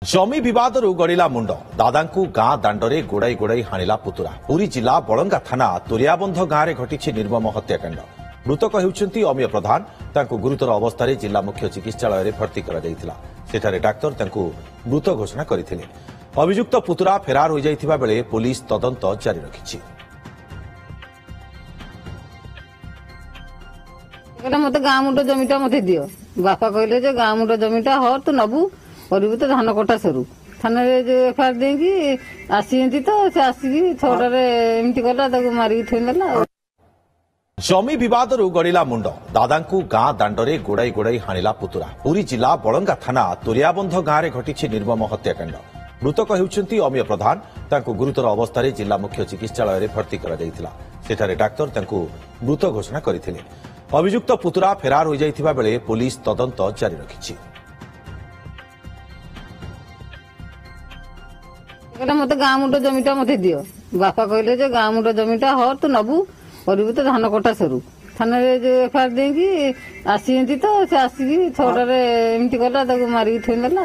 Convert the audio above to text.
जमी विवादरू गड़िला मुंड दादांकु गां दांडरे गोड़ाई गोड़ाई हाणिला पुतुरा। पुरी जिला बलंगा थाना तुरियाबंध गांव में घटी निर्मम हत्याकांड। मृतक होउछंती अमीय प्रधान। तांकु गुरुतर अवस्था जिला मुख्य चिकित्सालय में भर्ती कराଯାଇଥିଲା। सेठारे डाक्तर तांकु मृत घोषणा करथिले। अभियुक्त पुतुरा फेरार हो जाइथिबा बेले पुलिस तदंत जारी रखिछि। मत गाँ मुंड जमीटा मत दियो बापा कहले जे गाँ मुंड जमीटा हर तू नबू करू तो धान कटा सरू थाना एफआईआर देकी आसी तो से आसिकी छटारे एमती कला मारिकी थोईदेला। जमी विवादरू गड़िला मुंड दादांकु गां दांडरे गोड़ाई गोड़ाई हाणिला पुतुरा। पुरी जिला बलंगा थाना तुरियाबंध गांव में घटी निर्मम हत्याकांड। मृतक होउछंती अमीय प्रधान। तांकु गुरुतर अवस्था जिला मुख्य चिकित्सालय में भर्ती कराଯାଇଥିଲା। सेठारे डाक्तर तांकु मृत घोषणा करथिले। अभियुक्त पुतुरा फेरार हो जाइथिबा बेले पुलिस तदंत जारी रखिछि। मत गाँ मुंड जमीटा मत दियो बापा कहले जे गाँ मुंड जमीटा हर तू नबू करू तो धान कटा सरू थाना एफआईआर देकी आसी तो से आसिकी छटारे एमती कला मारिकी थोईदेला।